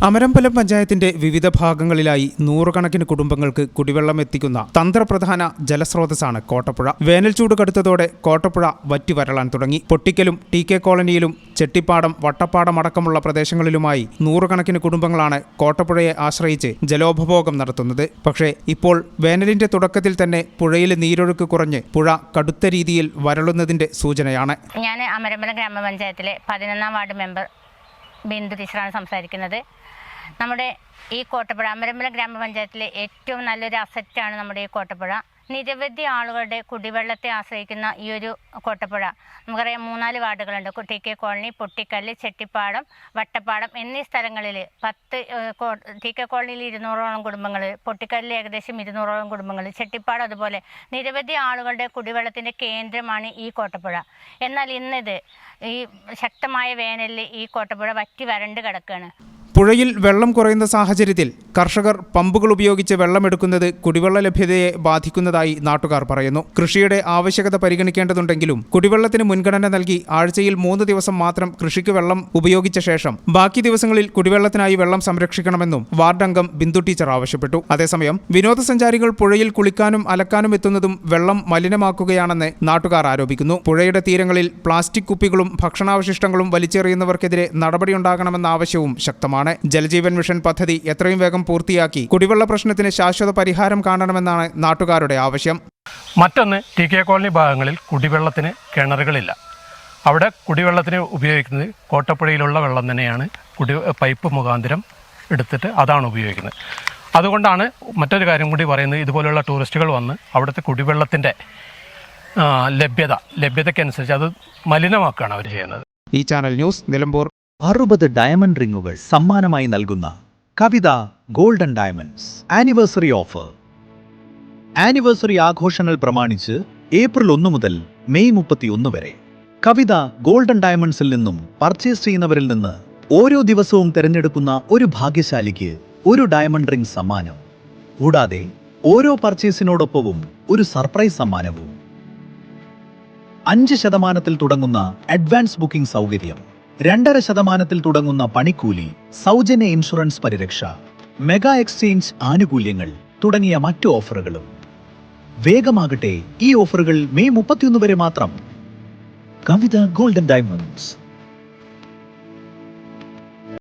അമരമ്പലം പഞ്ചായത്തിന്റെ വിവിധ ഭാഗങ്ങളിലായി നൂറുകണക്കിന് കുടുംബങ്ങൾക്ക് കുടിവെള്ളം എത്തിക്കുന്ന തന്ത്രപ്രധാന ജലസ്രോതസ്സാണ് കോട്ടപ്പുഴ. വേനൽച്ചൂട് കടുത്തതോടെ കോട്ടപ്പുഴ വറ്റിവരളാൻ തുടങ്ങി. പൊട്ടിക്കലും ടി കെ കോളനിയിലും ചെട്ടിപ്പാടം വട്ടപ്പാടം അടക്കമുള്ള പ്രദേശങ്ങളിലുമായി നൂറുകണക്കിന് കുടുംബങ്ങളാണ് കോട്ടപ്പുഴയെ ആശ്രയിച്ച് ജലോപഭോഗം നടത്തുന്നത്. പക്ഷേ ഇപ്പോൾ വേനലിന്റെ തുടക്കത്തിൽ തന്നെ പുഴയിലെ നീരൊഴുക്ക് കുറഞ്ഞ് പുഴ കടുത്ത രീതിയിൽ വരളുന്നതിന്റെ സൂചനയാണ്. ഞാൻ അമരമ്പലം ഗ്രാമപഞ്ചായത്തിലെ 11ാം വാർഡ് മെമ്പർ ബിന്ദു ടീച്ചറാണ് സംസാരിക്കുന്നത്. നമ്മുടെ ഈ കോട്ടപ്പുഴ അമരമ്പലം ഗ്രാമപഞ്ചായത്തിലെ ഏറ്റവും നല്ലൊരു അസറ്റാണ് നമ്മുടെ ഈ കോട്ടപ്പുഴ. നിരവധി ആളുകളുടെ കുടിവെള്ളത്തെ ആശ്രയിക്കുന്ന ഈ ഒരു കോട്ടപ്പുഴ നമുക്കറിയാം 3-4 വാർഡുകളുണ്ട്. T K Colony, Pottikkal, Chettippadam, Vattappadam എന്നീ സ്ഥലങ്ങളിൽ 10 ടി കെ കോളനിയിൽ 200ഓളം കുടുംബങ്ങൾ, പൊട്ടിക്കല്ലിൽ ഏകദേശം 200ഓളം കുടുംബങ്ങൾ, ചെട്ടിപ്പാടം അതുപോലെ നിരവധി ആളുകളുടെ കുടിവെള്ളത്തിൻ്റെ കേന്ദ്രമാണ് ഈ കോട്ടപ്പുഴ. എന്നാൽ ഇന്നിത് ഈ ശക്തമായ വേനലിൽ ഈ കോട്ടപ്പുഴ വറ്റി വരണ്ട് കിടക്കുകയാണ്. പുഴയിൽ വെള്ളം കുറയുന്ന സാഹചര്യത്തിൽ കർഷകർ പമ്പുകൾ ഉപയോഗിച്ച് വെള്ളമെടുക്കുന്നത് കുടിവെള്ള ലഭ്യതയെ ബാധിക്കുന്നതായി നാട്ടുകാർ പറയുന്നു. കൃഷിയുടെ ആവശ്യകത പരിഗണിക്കേണ്ടതുണ്ടെങ്കിലും കുടിവെള്ളത്തിന് മുൻഗണന നൽകി ആഴ്ചയിൽ 3 ദിവസം മാത്രം കൃഷിക്ക് വെള്ളം ഉപയോഗിച്ച ശേഷം ബാക്കി ദിവസങ്ങളിൽ കുടിവെള്ളത്തിനായി വെള്ളം സംരക്ഷിക്കണമെന്നും വാർഡ് അംഗം ബിന്ദു ടീച്ചർ ആവശ്യപ്പെട്ടു. അതേസമയം വിനോദസഞ്ചാരികൾ പുഴയിൽ കുളിക്കാനും അലക്കാനും എത്തുന്നതും വെള്ളം മലിനമാക്കുകയാണെന്ന് നാട്ടുകാർ ആരോപിക്കുന്നു. പുഴയുടെ തീരങ്ങളിൽ പ്ലാസ്റ്റിക് കുപ്പികളും ഭക്ഷണാവശിഷ്ടങ്ങളും വലിച്ചെറിയുന്നവർക്കെതിരെ നടപടിയുണ്ടാകണമെന്ന ആവശ്യവും ശക്തമാണ്. ജലജീവൻ മിഷൻ പദ്ധതി എത്രയും വേഗം പൂർത്തിയാക്കി കുടിവെള്ള പ്രശ്നത്തിന് ശാശ്വത പരിഹാരം കാണണമെന്നാണ് നാട്ടുകാരുടെ ആവശ്യം. മറ്റൊന്ന്, ടി കെ കോളനി ഭാഗങ്ങളിൽ കുടിവെള്ളത്തിന് കിണറുകളില്ല. അവിടെ കുടിവെള്ളത്തിന് ഉപയോഗിക്കുന്നത് കോട്ടപ്പുഴയിലുള്ള വെള്ളം തന്നെയാണ്. പൈപ്പ് മുഖാന്തരം എടുത്തിട്ട് അതാണ് ഉപയോഗിക്കുന്നത്. അതുകൊണ്ടാണ് മറ്റൊരു കാര്യം കൂടി പറയുന്നത്, ഇതുപോലുള്ള ടൂറിസ്റ്റുകൾ വന്ന് അവിടുത്തെ കുടിവെള്ളത്തിൻ്റെ ലഭ്യതയ്ക്കനുസരിച്ച് അത് മലിനമാക്കുകയാണ് അവർ ചെയ്യുന്നത്. ഈ ചാനൽ ന്യൂസ് നിലമ്പൂർ. 60 ഡയമണ്ട് റിങ്ങുകൾ സമ്മാനമായി നൽകുന്ന Kavitha golden diamonds anniversary offer. Anniversary ആഘോഷങ്ങൾ പ്രമാണിച്ച് ഏപ്രിൽ 1 മുതൽ മെയ് 31 വരെ കവിത ഗോൾഡൻ ഡയമണ്ട്സിൽ നിന്നും പർച്ചേസ് ചെയ്യുന്നവരിൽ നിന്ന് ഓരോ ദിവസവും തിരഞ്ഞെടുക്കുന്ന ഒരു ഭാഗ്യശാലിക്ക് ഒരു ഡയമണ്ട് റിംഗ് സമ്മാനം. കൂടാതെ ഓരോ പർച്ചേസിനോടൊപ്പവും ഒരു സർപ്രൈസ് സമ്മാനവും. 5% തുടങ്ങുന്ന അഡ്വാൻസ് ബുക്കിംഗ് സൗകര്യം, 2.5% തുടങ്ങുന്ന പണിക്കൂലി, സൗജന്യ ഇൻഷുറൻസ് പരിരക്ഷ, മെഗാ എക്സ്ചേഞ്ച് ആനുകൂല്യങ്ങൾ തുടങ്ങിയ മറ്റു ഓഫറുകളും. വേഗമാകട്ടെ, ഈ ഓഫറുകൾ മെയ് 31 വരെ മാത്രം. കവിത ഗോൾഡൻ ഡയമണ്ട്സ്.